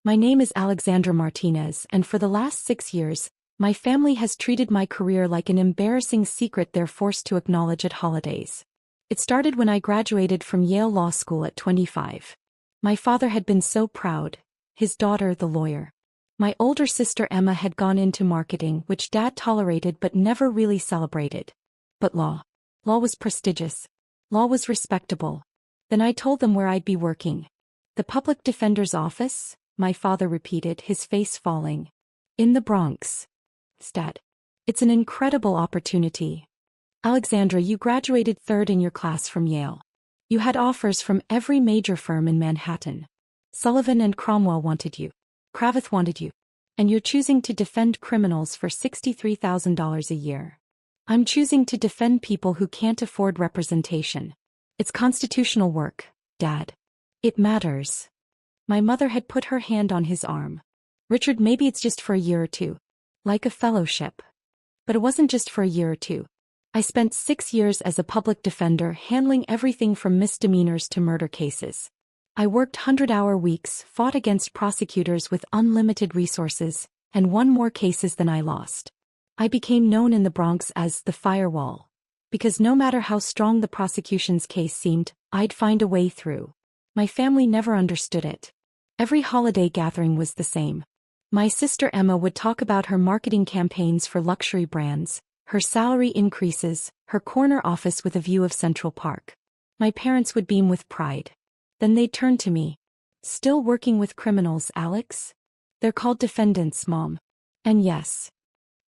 My name is Alexandra Martinez, and for the last 6 years, my family has treated my career like an embarrassing secret they're forced to acknowledge at holidays. It started when I graduated from Yale Law School at 25. My father had been so proud, his daughter the lawyer. My older sister Emma had gone into marketing, which Dad tolerated but never really celebrated. But law was prestigious. Law was respectable. Then I told them where I'd be working. The public defender's office, my father repeated, his face falling. In the Bronx. Dad. It's an incredible opportunity. Alexandra, you graduated third in your class from Yale. You had offers from every major firm in Manhattan. Sullivan and Cromwell wanted you. Cravath wanted you. And you're choosing to defend criminals for $63,000 a year. I'm choosing to defend people who can't afford representation. It's constitutional work, Dad. It matters. My mother had put her hand on his arm. Richard, maybe it's just for a year or two. Like a fellowship. But it wasn't just for a year or two. I spent 6 years as a public defender handling everything from misdemeanors to murder cases. I worked 100-hour weeks, fought against prosecutors with unlimited resources, and won more cases than I lost. I became known in the Bronx as the firewall. Because no matter how strong the prosecution's case seemed, I'd find a way through. My family never understood it. Every holiday gathering was the same. My sister Emma would talk about her marketing campaigns for luxury brands, her salary increases, her corner office with a view of Central Park. My parents would beam with pride. Then they'd turn to me. Still working with criminals, Alex? They're called defendants, Mom. And yes.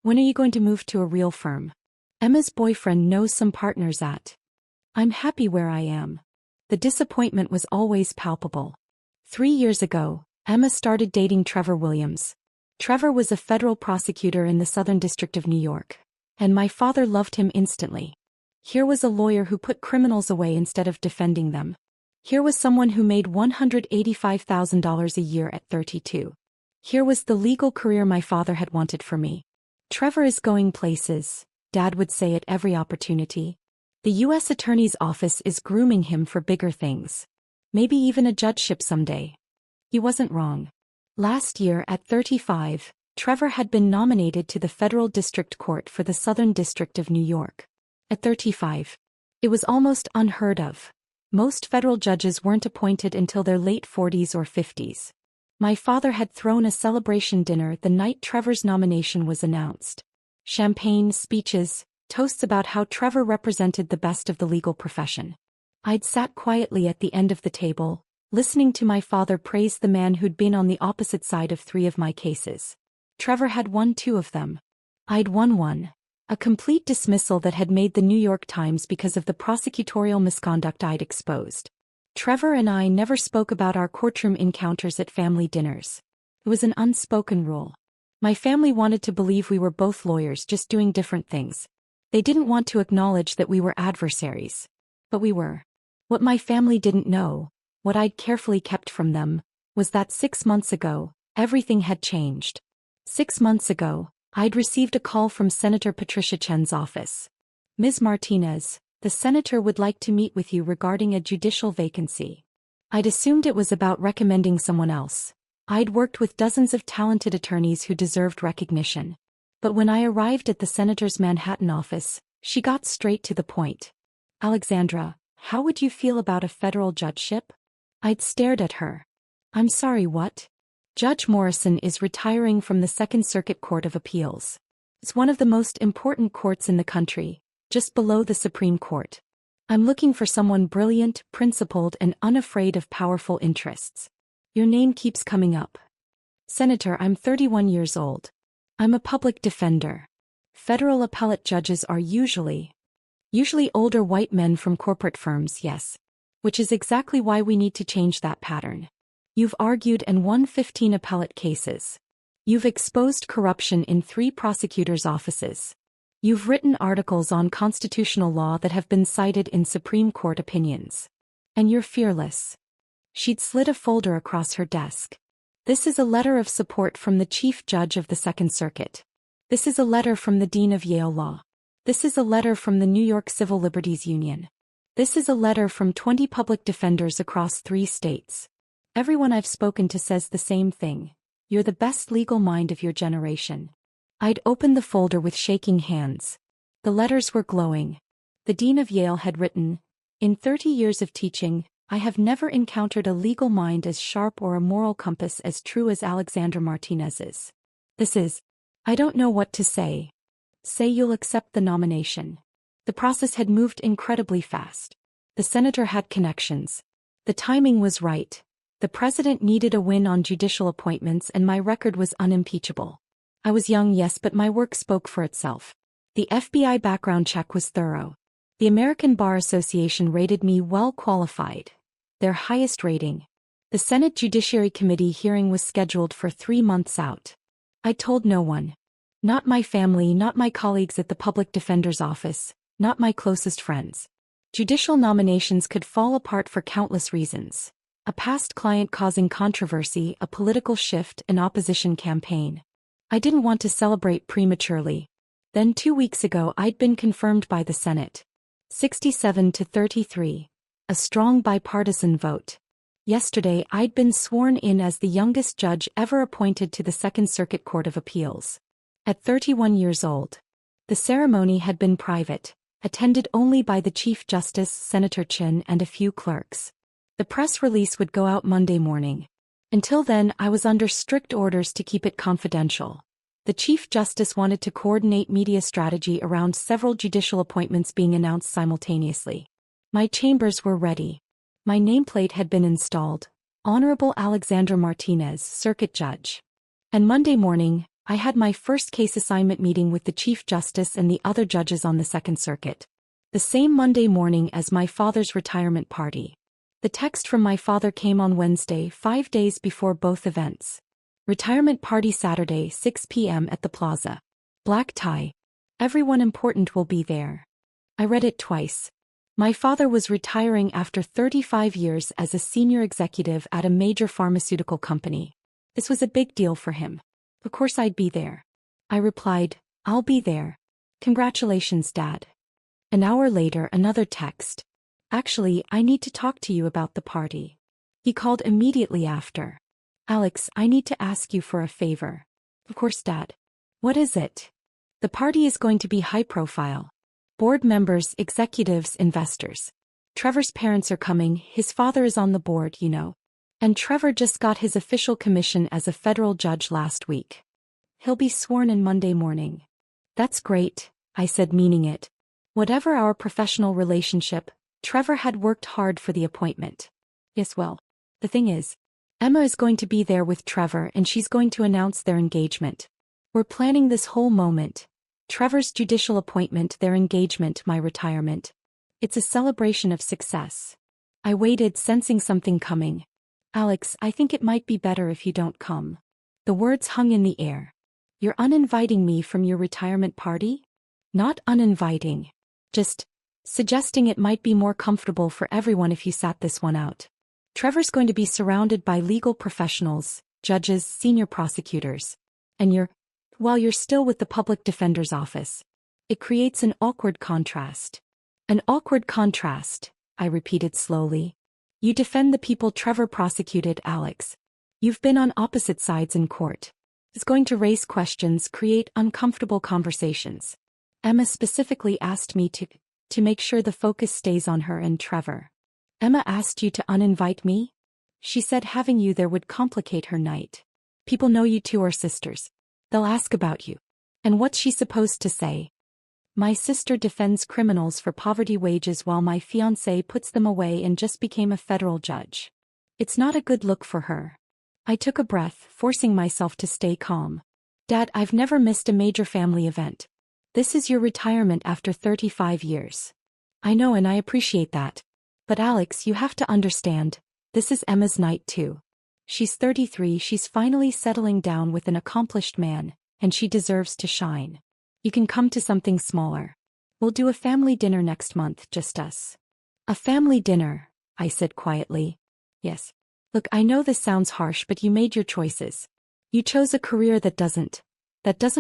When are you going to move to a real firm? Emma's boyfriend knows some partners at. I'm happy where I am. The disappointment was always palpable. 3 years ago, Emma started dating Trevor Williams. Trevor was a federal prosecutor in the Southern District of New York. And my father loved him instantly. Here was a lawyer who put criminals away instead of defending them. Here was someone who made $185,000 a year at 32. Here was the legal career my father had wanted for me. Trevor is going places, Dad would say at every opportunity. The U.S. Attorney's Office is grooming him for bigger things. Maybe even a judgeship someday. He wasn't wrong. Last year, at 35, Trevor had been nominated to the Federal District Court for the Southern District of New York. At 35. It was almost unheard of. Most federal judges weren't appointed until their late 40s or 50s. My father had thrown a celebration dinner the night Trevor's nomination was announced. Champagne, speeches, toasts about how Trevor represented the best of the legal profession. I'd sat quietly at the end of the table, listening to my father praise the man who'd been on the opposite side of 3 of my cases. Trevor had won 2 of them. I'd won one. A complete dismissal that had made the New York Times because of the prosecutorial misconduct I'd exposed. Trevor and I never spoke about our courtroom encounters at family dinners. It was an unspoken rule. My family wanted to believe we were both lawyers just doing different things. They didn't want to acknowledge that we were adversaries. But we were. What my family didn't know, what I'd carefully kept from them, was that 6 months ago, everything had changed. 6 months ago, I'd received a call from Senator Patricia Chen's office. Ms. Martinez, the senator would like to meet with you regarding a judicial vacancy. I'd assumed it was about recommending someone else. I'd worked with dozens of talented attorneys who deserved recognition. But when I arrived at the senator's Manhattan office, she got straight to the point. Alexandra, how would you feel about a federal judgeship? I'd stared at her. I'm sorry, what? Judge Morrison is retiring from the Second Circuit Court of Appeals. It's one of the most important courts in the country, just below the Supreme Court. I'm looking for someone brilliant, principled, and unafraid of powerful interests. Your name keeps coming up. Senator, I'm 31 years old. I'm a public defender. Federal appellate judges are usually older white men from corporate firms, yes. Which is exactly why we need to change that pattern. You've argued and won 15 appellate cases. You've exposed corruption in 3 prosecutors' offices. You've written articles on constitutional law that have been cited in Supreme Court opinions. And you're fearless. She'd slid a folder across her desk. This is a letter of support from the Chief Judge of the Second Circuit. This is a letter from the Dean of Yale Law. This is a letter from the New York Civil Liberties Union. This is a letter from 20 public defenders across 3 states. Everyone I've spoken to says the same thing. You're the best legal mind of your generation. I'd opened the folder with shaking hands. The letters were glowing. The dean of Yale had written, "In 30 years of teaching, I have never encountered a legal mind as sharp or a moral compass as true as Alexander Martinez's. I don't know what to say. Say you'll accept the nomination." The process had moved incredibly fast. The senator had connections. The timing was right. The president needed a win on judicial appointments and my record was unimpeachable. I was young, yes, but my work spoke for itself. The FBI background check was thorough. The American Bar Association rated me well qualified. Their highest rating. The Senate Judiciary Committee hearing was scheduled for 3 months out. I told no one. Not my family, not my colleagues at the public defender's office, not my closest friends. Judicial nominations could fall apart for countless reasons. A past client causing controversy, a political shift, an opposition campaign. I didn't want to celebrate prematurely. Then 2 weeks ago I'd been confirmed by the Senate. 67 to 33. A strong bipartisan vote. Yesterday I'd been sworn in as the youngest judge ever appointed to the Second Circuit Court of Appeals. At 31 years old. The ceremony had been private, attended only by the Chief Justice, Senator Chin, and a few clerks. The press release would go out Monday morning. Until then, I was under strict orders to keep it confidential. The Chief Justice wanted to coordinate media strategy around several judicial appointments being announced simultaneously. My chambers were ready. My nameplate had been installed. Honorable Alexander Martinez, Circuit Judge. And Monday morning, I had my first case assignment meeting with the Chief Justice and the other judges on the Second Circuit. The same Monday morning as my father's retirement party. The text from my father came on Wednesday, 5 days before both events. Retirement party Saturday, 6 p.m. at the plaza. Black tie. Everyone important will be there. I read it twice. My father was retiring after 35 years as a senior executive at a major pharmaceutical company. This was a big deal for him. Of course I'd be there. I replied, "I'll be there. Congratulations, Dad." An hour later, another text. "Actually, I need to talk to you about the party." He called immediately after. "Alex, I need to ask you for a favor." "Of course, Dad." "What is it?" "The party is going to be high profile. Board members, executives, investors. Trevor's parents are coming, his father is on the board, you know. And Trevor just got his official commission as a federal judge last week. He'll be sworn in Monday morning." "That's great," I said, meaning it. Whatever our professional relationship, Trevor had worked hard for the appointment. "Yes, well, the thing is, Emma is going to be there with Trevor and she's going to announce their engagement. We're planning this whole moment. Trevor's judicial appointment, their engagement, my retirement. It's a celebration of success." I waited, sensing something coming. "Alex, I think it might be better if you don't come." The words hung in the air. "You're uninviting me from your retirement party?" "Not uninviting. Just suggesting it might be more comfortable for everyone if you sat this one out. Trevor's going to be surrounded by legal professionals, judges, senior prosecutors. And you're still with the public defender's office. It creates an awkward contrast." "An awkward contrast," I repeated slowly. "You defend the people Trevor prosecuted, Alex. You've been on opposite sides in court. It's going to raise questions, create uncomfortable conversations. Emma specifically asked me to make sure the focus stays on her and Trevor." "Emma asked you to uninvite me?" "She said having you there would complicate her night. People know you two are sisters. They'll ask about you." "And what's she supposed to say?" "My sister defends criminals for poverty wages while my fiancé puts them away and just became a federal judge. It's not a good look for her." I took a breath, forcing myself to stay calm. "Dad, I've never missed a major family event. This is your retirement after 35 years. I know and I appreciate that. But Alex, you have to understand, this is Emma's night too. She's 33, she's finally settling down with an accomplished man, and she deserves to shine. You can come to something smaller. We'll do a family dinner next month, just us." "A family dinner," I said quietly. "Yes. Look, I know this sounds harsh, but you made your choices. You chose a career that doesn't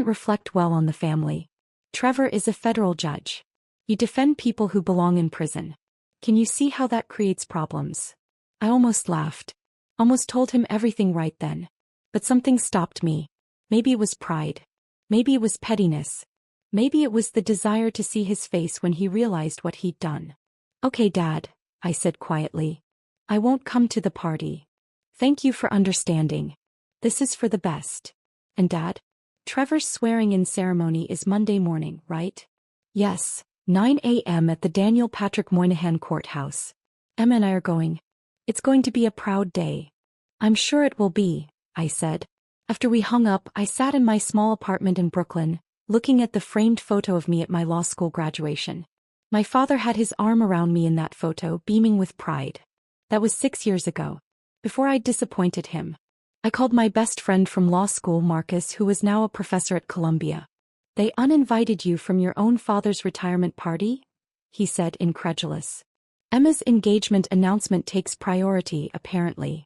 reflect well on the family. Trevor is a federal judge. You defend people who belong in prison. Can you see how that creates problems?" I almost laughed. Almost told him everything right then. But something stopped me. Maybe it was pride. Maybe it was pettiness. Maybe it was the desire to see his face when he realized what he'd done. "Okay, Dad," I said quietly. "I won't come to the party. Thank you for understanding. This is for the best." "And Dad? Trevor's swearing-in ceremony is Monday morning, right?" "Yes, 9 a.m. at the Daniel Patrick Moynihan Courthouse. Emma and I are going. It's going to be a proud day." "I'm sure it will be," I said. After we hung up, I sat in my small apartment in Brooklyn, looking at the framed photo of me at my law school graduation. My father had his arm around me in that photo, beaming with pride. That was 6 years ago. Before I'd disappointed him. I called my best friend from law school, Marcus, who was now a professor at Columbia. "They uninvited you from your own father's retirement party?" he said, incredulous. "Emma's engagement announcement takes priority, apparently.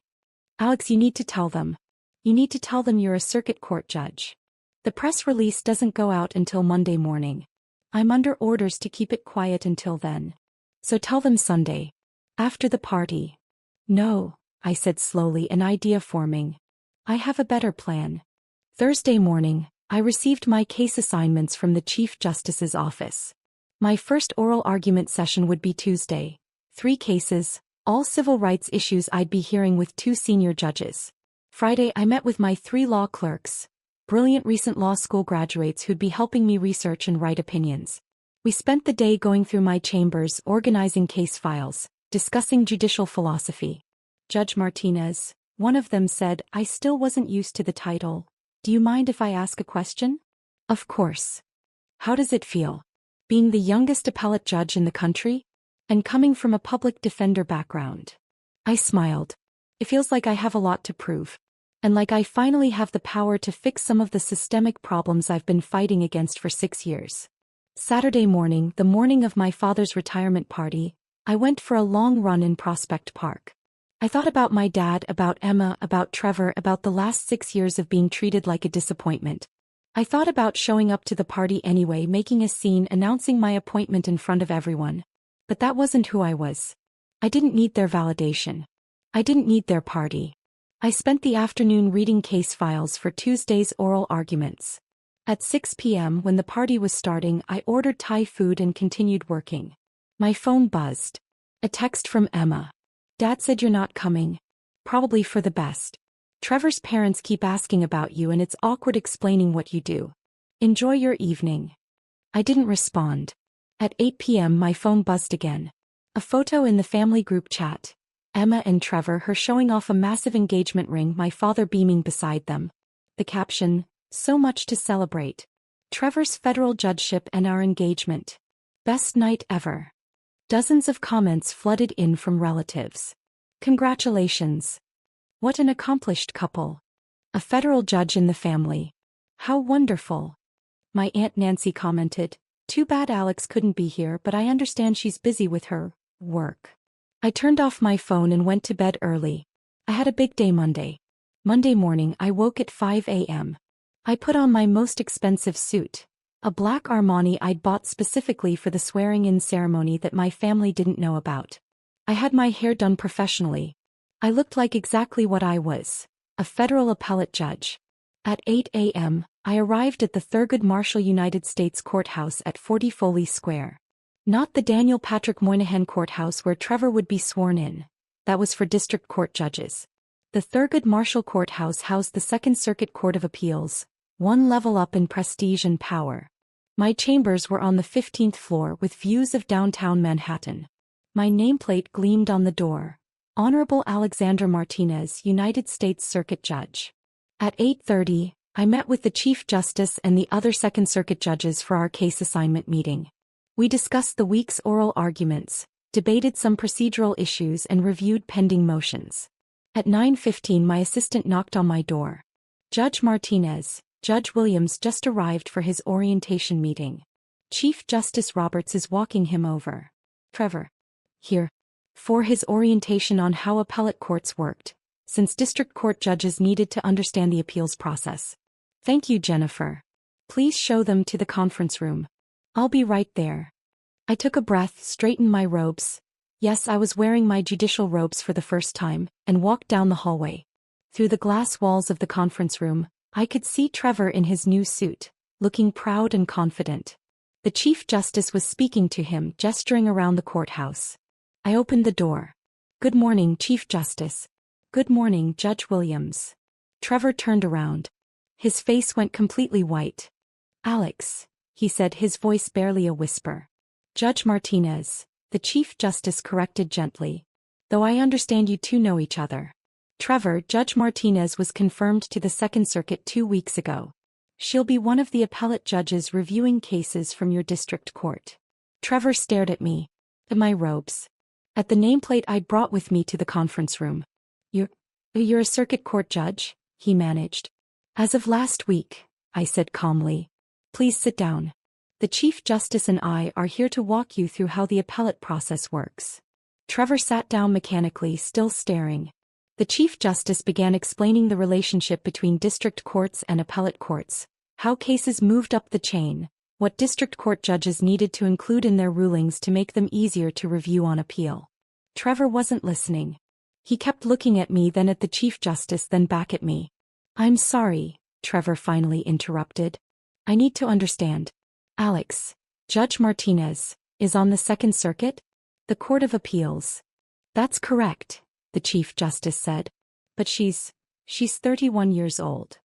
Alex, you need to tell them. You need to tell them you're a circuit court judge. The press release doesn't go out until Monday morning. I'm under orders to keep it quiet until then. So tell them Sunday. After the party." "No," I said slowly, an idea forming. "I have a better plan." Thursday morning, I received my case assignments from the Chief Justice's office. My first oral argument session would be Tuesday. 3 cases, all civil rights issues I'd be hearing with 2 senior judges. Friday, I met with my 3 law clerks, brilliant recent law school graduates who'd be helping me research and write opinions. We spent the day going through my chambers, organizing case files, discussing judicial philosophy. "Judge Martinez," one of them said, I still wasn't used to the title. "Do you mind if I ask a question?" "Of course." "How does it feel? Being the youngest appellate judge in the country? And coming from a public defender background?" I smiled. "It feels like I have a lot to prove. And like I finally have the power to fix some of the systemic problems I've been fighting against for 6 years." Saturday morning, the morning of my father's retirement party, I went for a long run in Prospect Park. I thought about my dad, about Emma, about Trevor, about the last 6 years of being treated like a disappointment. I thought about showing up to the party anyway, making a scene, announcing my appointment in front of everyone. But that wasn't who I was. I didn't need their validation. I didn't need their party. I spent the afternoon reading case files for Tuesday's oral arguments. At 6 p.m. when the party was starting, I ordered Thai food and continued working. My phone buzzed. A text from Emma. "Dad said you're not coming. Probably for the best. Trevor's parents keep asking about you and it's awkward explaining what you do. Enjoy your evening." I didn't respond. At 8 p.m. my phone buzzed again. A photo in the family group chat. Emma and Trevor, her showing off a massive engagement ring, my father beaming beside them. The caption, "So much to celebrate. Trevor's federal judgeship and our engagement. Best night ever." Dozens of comments flooded in from relatives. "Congratulations. What an accomplished couple. A federal judge in the family. How wonderful." My Aunt Nancy commented, "Too bad Alex couldn't be here, but I understand she's busy with her work." I turned off my phone and went to bed early. I had a big day Monday. Monday morning I woke at 5 a.m. I put on my most expensive suit, a black Armani I'd bought specifically for the swearing-in ceremony that my family didn't know about. I had my hair done professionally. I looked like exactly what I was, a federal appellate judge. At 8 a.m., I arrived at the Thurgood Marshall United States Courthouse at 40 Foley Square. Not the Daniel Patrick Moynihan Courthouse where Trevor would be sworn in. That was for district court judges. The Thurgood Marshall Courthouse housed the Second Circuit Court of Appeals, one level up in prestige and power. My chambers were on the 15th floor with views of downtown Manhattan. My nameplate gleamed on the door. Honorable Alexander Martinez, United States Circuit Judge. At 8:30, I met with the Chief Justice and the other Second Circuit judges for our case assignment meeting. We discussed the week's oral arguments, debated some procedural issues and reviewed pending motions. At 9:15 my assistant knocked on my door. "Judge Martinez, Judge Williams just arrived for his orientation meeting. Chief Justice Roberts is walking him over." "Trevor." "Here. For his orientation on how appellate courts worked, since district court judges needed to understand the appeals process." "Thank you, Jennifer. Please show them to the conference room. I'll be right there." I took a breath, straightened my robes. Yes, I was wearing my judicial robes for the first time, and walked down the hallway. Through the glass walls of the conference room, I could see Trevor in his new suit, looking proud and confident. The Chief Justice was speaking to him, gesturing around the courthouse. I opened the door. "Good morning, Chief Justice." "Good morning, Judge Williams." Trevor turned around. His face went completely white. "Alex," he said, his voice barely a whisper. "Judge Martinez," the Chief Justice corrected gently. "Though I understand you two know each other." "Trevor, Judge Martinez was confirmed to the Second Circuit 2 weeks ago. She'll be one of the appellate judges reviewing cases from your district court." Trevor stared at me. At my robes. At the nameplate I'd brought with me to the conference room. You're a circuit court judge?" he managed. "As of last week," I said calmly. "Please sit down. The Chief Justice and I are here to walk you through how the appellate process works." Trevor sat down mechanically, still staring. The Chief Justice began explaining the relationship between district courts and appellate courts, how cases moved up the chain, what district court judges needed to include in their rulings to make them easier to review on appeal. Trevor wasn't listening. He kept looking at me, then at the Chief Justice, then back at me. "I'm sorry," Trevor finally interrupted. "I need to understand. Alex, Judge Martinez, is on the Second Circuit? The Court of Appeals?" "That's correct," the Chief Justice said. "But she's 31 years old."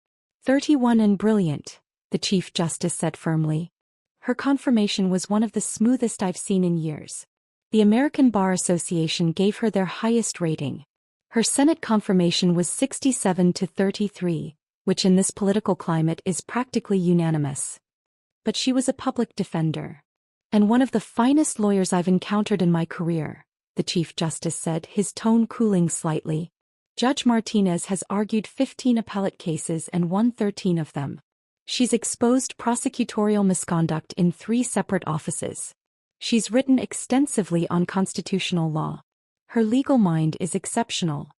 31 and brilliant," the Chief Justice said firmly. "Her confirmation was one of the smoothest I've seen in years. The American Bar Association gave her their highest rating. Her Senate confirmation was 67 to 33, which in this political climate is practically unanimous. But she was a public defender. And one of the finest lawyers I've encountered in my career," the Chief Justice said, his tone cooling slightly. "Judge Martinez has argued 15 appellate cases and won 13 of them. She's exposed prosecutorial misconduct in 3 separate offices. She's written extensively on constitutional law. Her legal mind is exceptional."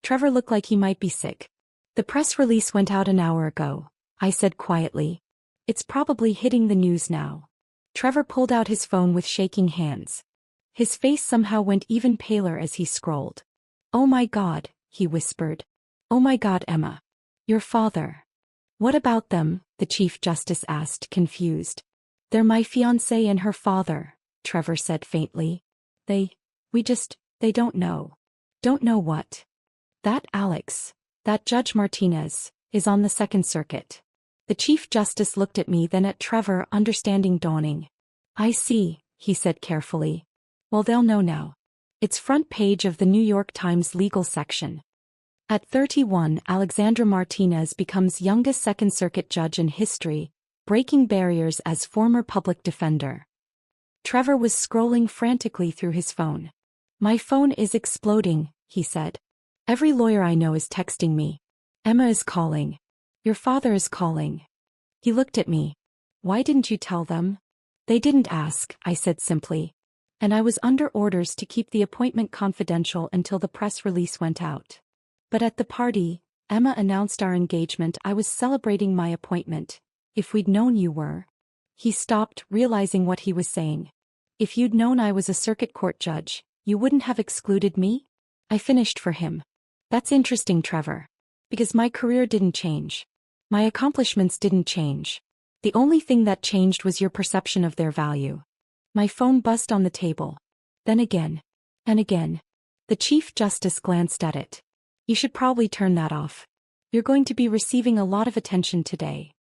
Trevor looked like he might be sick. "The press release went out an hour ago," I said quietly. "It's probably hitting the news now." Trevor pulled out his phone with shaking hands. His face somehow went even paler as he scrolled. "Oh my God," he whispered. "Oh my God, Emma. Your father." "What about them?" the Chief Justice asked, confused. "They're my fiancé and her father," Trevor said faintly. They don't know." "Don't know what?" "That Alex, that Judge Martinez, is on the Second Circuit." The Chief Justice looked at me, then at Trevor, understanding dawning. "I see," he said carefully. "Well, they'll know now. It's front page of the New York Times legal section. At 31, Alexandra Martinez becomes youngest Second Circuit judge in history, breaking barriers as former public defender." Trevor was scrolling frantically through his phone. "My phone is exploding," he said. "Every lawyer I know is texting me. Emma is calling. Your father is calling." He looked at me. "Why didn't you tell them?" "They didn't ask," I said simply. "And I was under orders to keep the appointment confidential until the press release went out. But at the party, Emma announced our engagement. I was celebrating my appointment. If we'd known you were..." He stopped, realizing what he was saying. "If you'd known I was a circuit court judge, you wouldn't have excluded me?" I finished for him. "That's interesting, Trevor. Because my career didn't change. My accomplishments didn't change. The only thing that changed was your perception of their value." My phone buzzed on the table. Then again. And again. The Chief Justice glanced at it. "You should probably turn that off. You're going to be receiving a lot of attention today."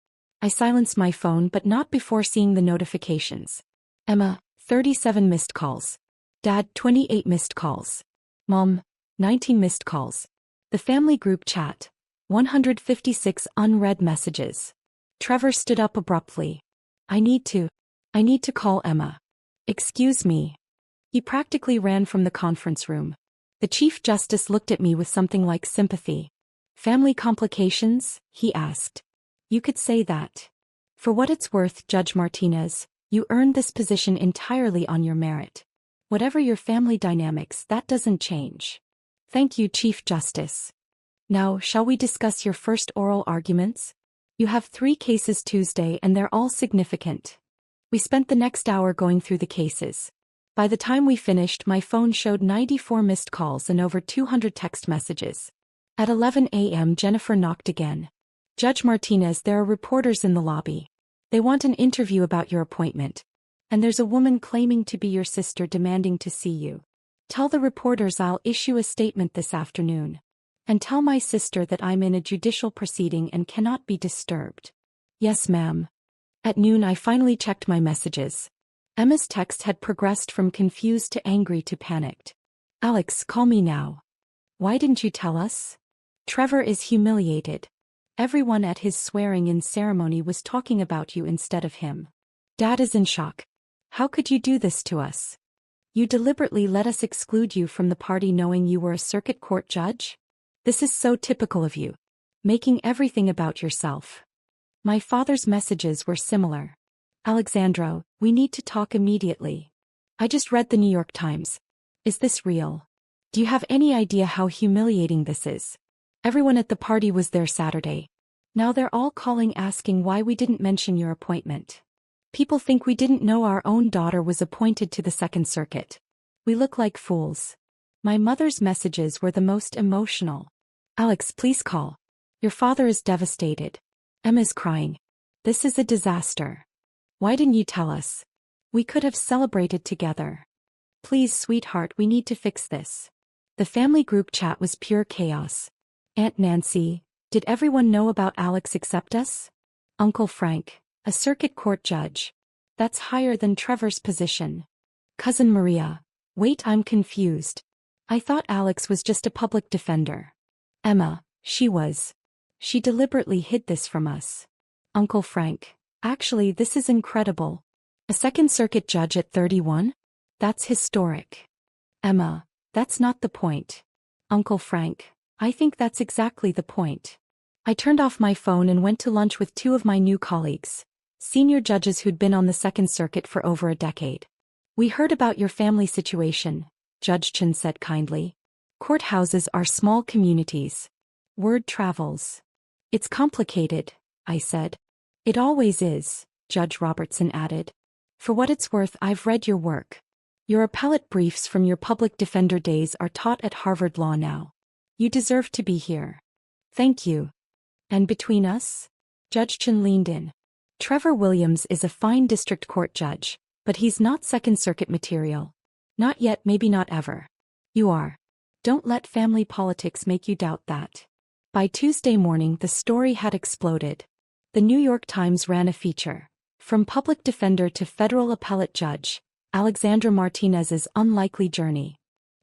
I silenced my phone, but not before seeing the notifications. Emma, 37 missed calls. Dad, 28 missed calls. Mom, 19 missed calls. The family group chat, 156 unread messages. Trevor stood up abruptly. I need to call Emma." "Excuse me." He practically ran from the conference room. The Chief Justice looked at me with something like sympathy. "Family complications?" he asked. "You could say that. For what it's worth, Judge Martinez, you earned this position entirely on your merit. Whatever your family dynamics, that doesn't change." "Thank you, Chief Justice. Now, shall we discuss your first oral arguments? You have 3 cases Tuesday and they're all significant." We spent the next hour going through the cases. By the time we finished, my phone showed 94 missed calls and over 200 text messages. At 11 a.m. Jennifer knocked again. Judge Martinez, there are reporters in the lobby. They want an interview about your appointment. And there's a woman claiming to be your sister demanding to see you. Tell the reporters I'll issue a statement this afternoon. And tell my sister that I'm in a judicial proceeding and cannot be disturbed. Yes, ma'am. At noon I finally checked my messages. Emma's text had progressed from confused to angry to panicked. Alex, call me now. Why didn't you tell us? Trevor is humiliated. Everyone at his swearing-in ceremony was talking about you instead of him. Dad is in shock. How could you do this to us? You deliberately let us exclude you from the party knowing you were a circuit court judge? This is so typical of you. Making everything about yourself. My father's messages were similar. Alexandro, we need to talk immediately. I just read the New York Times. Is this real? Do you have any idea how humiliating this is? Everyone at the party was there Saturday. Now they're all calling asking why we didn't mention your appointment. People think we didn't know our own daughter was appointed to the Second Circuit. We look like fools. My mother's messages were the most emotional. Alex, please call. Your father is devastated. Emma's crying. This is a disaster. Why didn't you tell us? We could have celebrated together. Please, sweetheart, we need to fix this. The family group chat was pure chaos. Aunt Nancy, did everyone know about Alex except us? Uncle Frank, a circuit court judge. That's higher than Trevor's position. Cousin Maria, wait, I'm confused. I thought Alex was just a public defender. Emma, she was. She deliberately hid this from us. Uncle Frank, actually this is incredible. A Second Circuit judge at 31? That's historic. Emma, that's not the point. Uncle Frank, I think that's exactly the point. I turned off my phone and went to lunch with two of my new colleagues, senior judges who'd been on the Second Circuit for over a decade. We heard about your family situation, Judge Chen said kindly. Courthouses are small communities. Word travels. It's complicated, I said. It always is, Judge Robertson added. For what it's worth, I've read your work. Your appellate briefs from your public defender days are taught at Harvard Law now. You deserve to be here. Thank you. And between us? Judge Chen leaned in. Trevor Williams is a fine district court judge, but he's not Second Circuit material. Not yet, maybe not ever. You are. Don't let family politics make you doubt that. By Tuesday morning, the story had exploded. The New York Times ran a feature. From public defender to federal appellate judge, Alexandra Martinez's unlikely journey.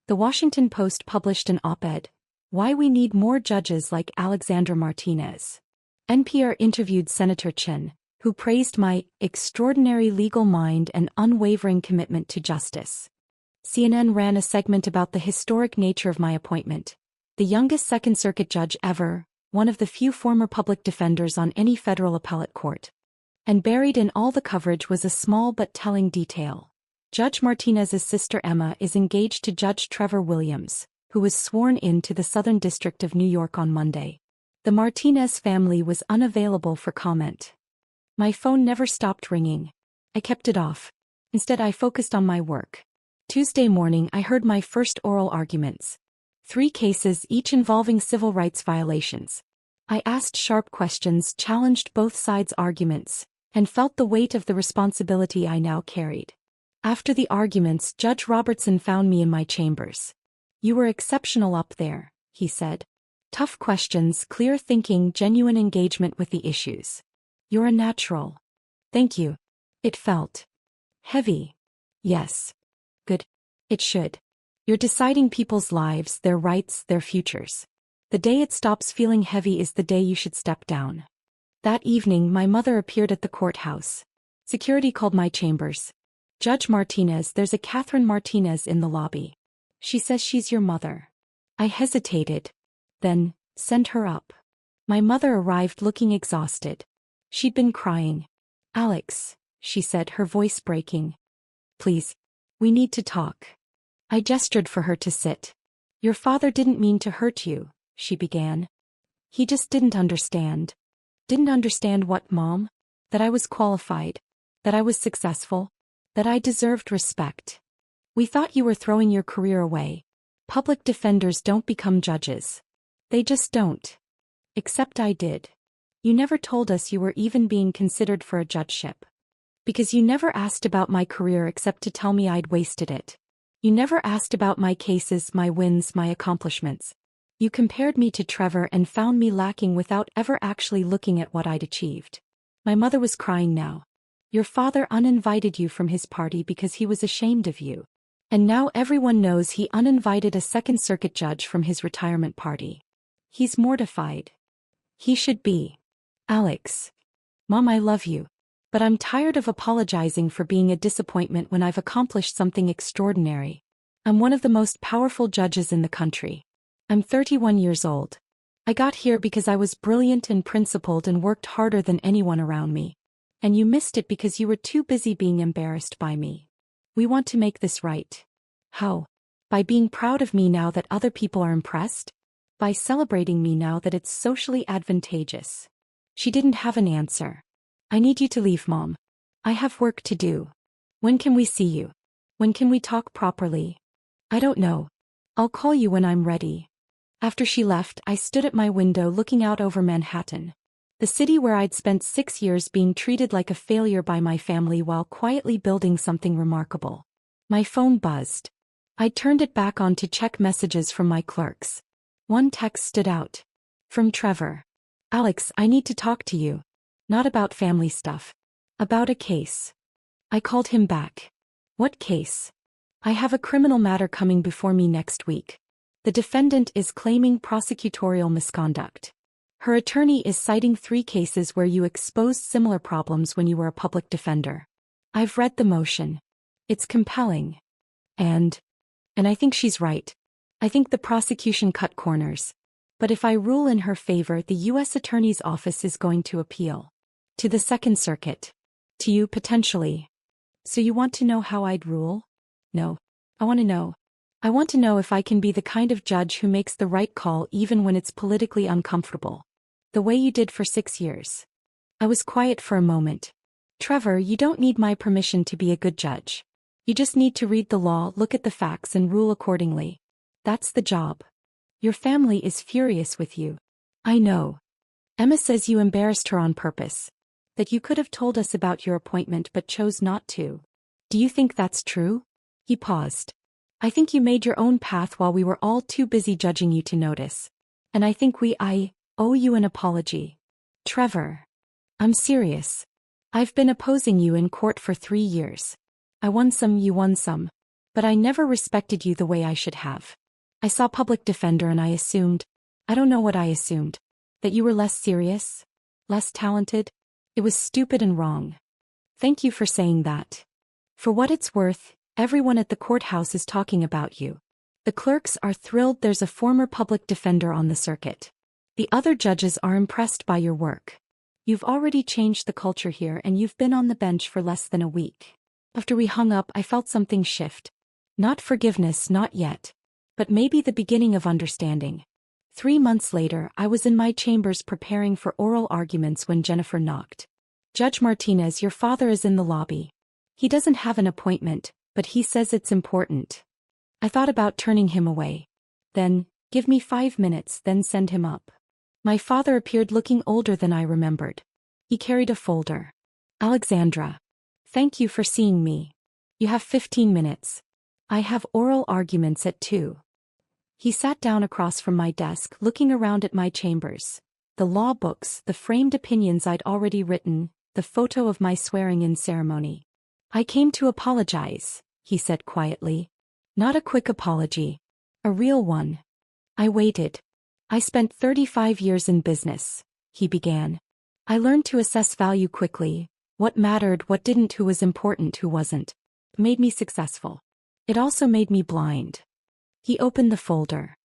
The Washington Post published an op-ed, Why We Need More Judges Like Alexandra Martinez. NPR interviewed Senator Chen, who praised my extraordinary legal mind and unwavering commitment to justice. CNN ran a segment about the historic nature of my appointment. The youngest Second Circuit judge ever, one of the few former public defenders on any federal appellate court. And buried in all the coverage was a small but telling detail. Judge Martinez's sister Emma is engaged to Judge Trevor Williams, who was sworn in to the Southern District of New York on Monday. The Martinez family was unavailable for comment. My phone never stopped ringing. I kept it off. Instead, I focused on my work. Tuesday morning, I heard my first oral arguments. 3 cases, each involving civil rights violations. I asked sharp questions, challenged both sides' arguments, and felt the weight of the responsibility I now carried. After the arguments, Judge Robertson found me in my chambers. You were exceptional up there, he said. Tough questions, clear thinking, genuine engagement with the issues. You're a natural. Thank you. It felt heavy. Yes. Good. It should. You're deciding people's lives, their rights, their futures. The day it stops feeling heavy is the day you should step down. That evening, my mother appeared at the courthouse. Security called my chambers. Judge Martinez, there's a Catherine Martinez in the lobby. She says she's your mother. I hesitated. Then, send her up. My mother arrived looking exhausted. She'd been crying. Alex, she said, her voice breaking. Please. We need to talk. I gestured for her to sit. Your father didn't mean to hurt you, she began. He just didn't understand. Didn't understand what, Mom? That I was qualified. That I was successful. That I deserved respect. We thought you were throwing your career away. Public defenders don't become judges. They just don't. Except I did. You never told us you were even being considered for a judgeship. Because you never asked about my career except to tell me I'd wasted it. You never asked about my cases, my wins, my accomplishments. You compared me to Trevor and found me lacking without ever actually looking at what I'd achieved. My mother was crying now. Your father uninvited you from his party because he was ashamed of you. And now everyone knows he uninvited a Second Circuit judge from his retirement party. He's mortified. He should be. Alex. Mom, I love you. But I'm tired of apologizing for being a disappointment when I've accomplished something extraordinary. I'm one of the most powerful judges in the country. I'm 31 years old. I got here because I was brilliant and principled and worked harder than anyone around me. And you missed it because you were too busy being embarrassed by me. We want to make this right. How? By being proud of me now that other people are impressed? By celebrating me now that it's socially advantageous. She didn't have an answer. I need you to leave, Mom. I have work to do. When can we see you? When can we talk properly? I don't know. I'll call you when I'm ready. After she left, I stood at my window looking out over Manhattan. The city where I'd spent 6 years being treated like a failure by my family while quietly building something remarkable. My phone buzzed. I turned it back on to check messages from my clerks. One text stood out. From Trevor. Alex, I need to talk to you. Not about family stuff. About a case. I called him back. What case? I have a criminal matter coming before me next week. The defendant is claiming prosecutorial misconduct. Her attorney is citing 3 cases where you exposed similar problems when you were a public defender. I've read the motion. It's compelling. And I think she's right. I think the prosecution cut corners. But if I rule in her favor, the U.S. Attorney's Office is going to appeal. To the Second Circuit. To you, potentially. So you want to know how I'd rule? No. I want to know. I want to know if I can be the kind of judge who makes the right call even when it's politically uncomfortable. The way you did for 6 years. I was quiet for a moment. Trevor, you don't need my permission to be a good judge. You just need to read the law, look at the facts and rule accordingly. That's the job. Your family is furious with you. I know. Emma says you embarrassed her on purpose. That you could have told us about your appointment but chose not to. Do you think that's true? He paused. I think you made your own path while we were all too busy judging you to notice. And I think I owe you an apology. Trevor. I'm serious. I've been opposing you in court for 3 years. I won some, you won some. But I never respected you the way I should have. I saw public defender and I assumed, I don't know what I assumed, that you were less serious, less talented. It was stupid and wrong. Thank you for saying that. For what it's worth, everyone at the courthouse is talking about you. The clerks are thrilled there's a former public defender on the circuit. The other judges are impressed by your work. You've already changed the culture here and you've been on the bench for less than a week. After we hung up, I felt something shift. Not forgiveness, not yet. But maybe the beginning of understanding. 3 months later, I was in my chambers preparing for oral arguments when Jennifer knocked. Judge Martinez, your father is in the lobby. He doesn't have an appointment, but he says it's important. I thought about turning him away. Then, give me 5 minutes, then send him up. My father appeared looking older than I remembered. He carried a folder. Alexandra. Thank you for seeing me. You have 15 minutes. I have oral arguments at 2. He sat down across from my desk, looking around at my chambers. The law books, the framed opinions I'd already written, the photo of my swearing-in ceremony. I came to apologize, he said quietly. Not a quick apology. A real one. I waited. I spent 35 years in business, he began. I learned to assess value quickly, what mattered, what didn't, who was important, who wasn't. It made me successful. It also made me blind. He opened the folder.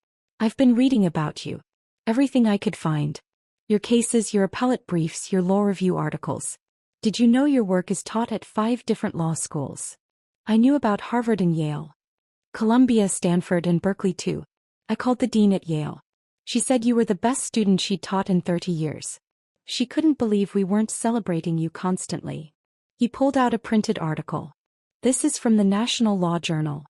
I've been reading about you. Everything I could find. Your cases, your appellate briefs, your law review articles. Did you know your work is taught at 5 different law schools? I knew about Harvard and Yale. Columbia, Stanford, and Berkeley too. I called the dean at Yale. She said you were the best student she'd taught in 30 years. She couldn't believe we weren't celebrating you constantly. He pulled out a printed article. This is from the National Law Journal.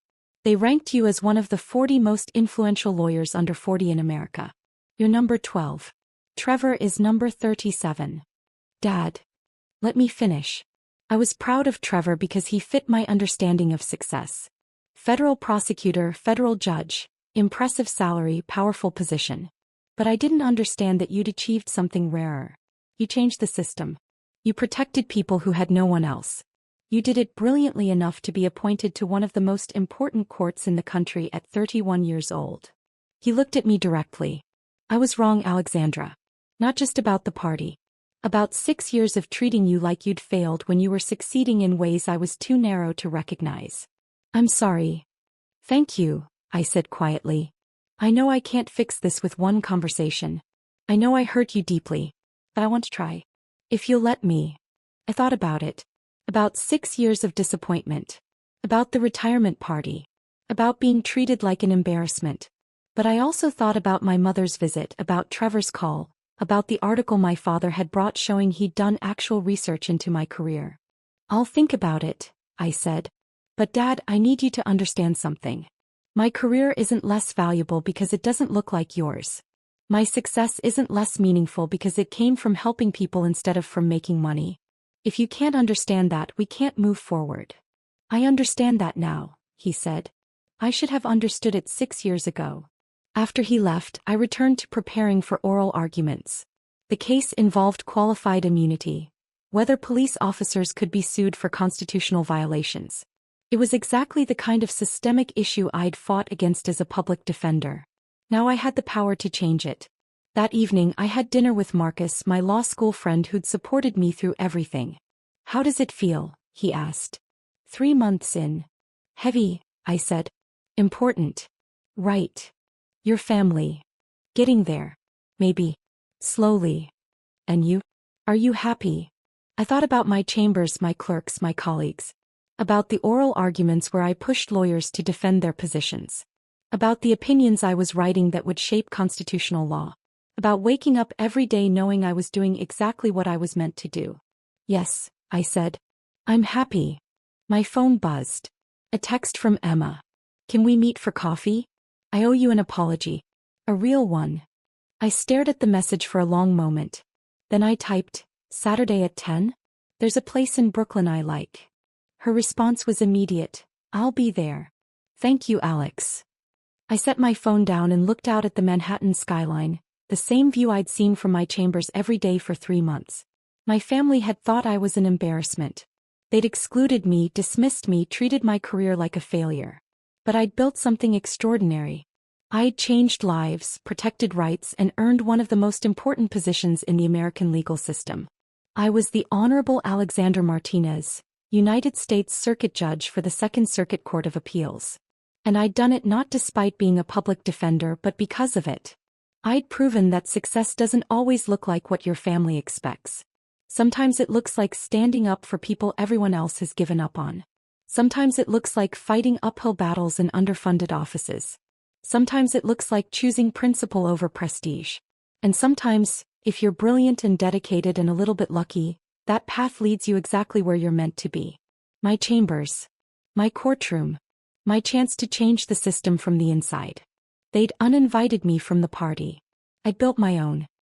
They ranked you as one of the 40 most influential lawyers under 40 in America. You're number 12. Trevor is number 37. Dad. Let me finish. I was proud of Trevor because he fit my understanding of success. Federal prosecutor, federal judge, impressive salary, powerful position. But I didn't understand that you'd achieved something rarer. You changed the system. You protected people who had no one else. You did it brilliantly enough to be appointed to one of the most important courts in the country at 31 years old. He looked at me directly. I was wrong, Alexandra. Not just about the party. About 6 years of treating you like you'd failed when you were succeeding in ways I was too narrow to recognize. I'm sorry. Thank you, I said quietly. I know I can't fix this with one conversation. I know I hurt you deeply. But I want to try. If you'll let me. I thought about it. About 6 years of disappointment. About the retirement party. About being treated like an embarrassment. But I also thought about my mother's visit, about Trevor's call, about the article my father had brought showing he'd done actual research into my career. I'll think about it, I said. But Dad, I need you to understand something. My career isn't less valuable because it doesn't look like yours. My success isn't less meaningful because it came from helping people instead of from making money. If you can't understand that, we can't move forward. I understand that now, he said. I should have understood it 6 years ago. After he left, I returned to preparing for oral arguments. The case involved qualified immunity, whether police officers could be sued for constitutional violations. It was exactly the kind of systemic issue I'd fought against as a public defender. Now I had the power to change it. That evening I had dinner with Marcus, my law school friend who'd supported me through everything. How does it feel? He asked. 3 months in. Heavy, I said. Important. Right. Your family. Getting there. Maybe. Slowly. And you? Are you happy? I thought about my chambers, my clerks, my colleagues. About the oral arguments where I pushed lawyers to defend their positions. About the opinions I was writing that would shape constitutional law. About waking up every day knowing I was doing exactly what I was meant to do. Yes, I said. I'm happy. My phone buzzed. A text from Emma. Can we meet for coffee? I owe you an apology. A real one. I stared at the message for a long moment. Then I typed, Saturday at 10? There's a place in Brooklyn I like. Her response was immediate. I'll be there. Thank you, Alex. I set my phone down and looked out at the Manhattan skyline, the same view I'd seen from my chambers every day for 3 months. My family had thought I was an embarrassment. They'd excluded me, dismissed me, treated my career like a failure. But I'd built something extraordinary. I'd changed lives, protected rights, and earned one of the most important positions in the American legal system. I was the Honorable Alexander Martinez, United States Circuit Judge for the Second Circuit Court of Appeals. And I'd done it not despite being a public defender but because of it. I'd proven that success doesn't always look like what your family expects. Sometimes it looks like standing up for people everyone else has given up on. Sometimes it looks like fighting uphill battles in underfunded offices. Sometimes it looks like choosing principle over prestige. And sometimes, if you're brilliant and dedicated and a little bit lucky, that path leads you exactly where you're meant to be. My chambers. My courtroom. My chance to change the system from the inside. They'd uninvited me from the party. I'd built my own.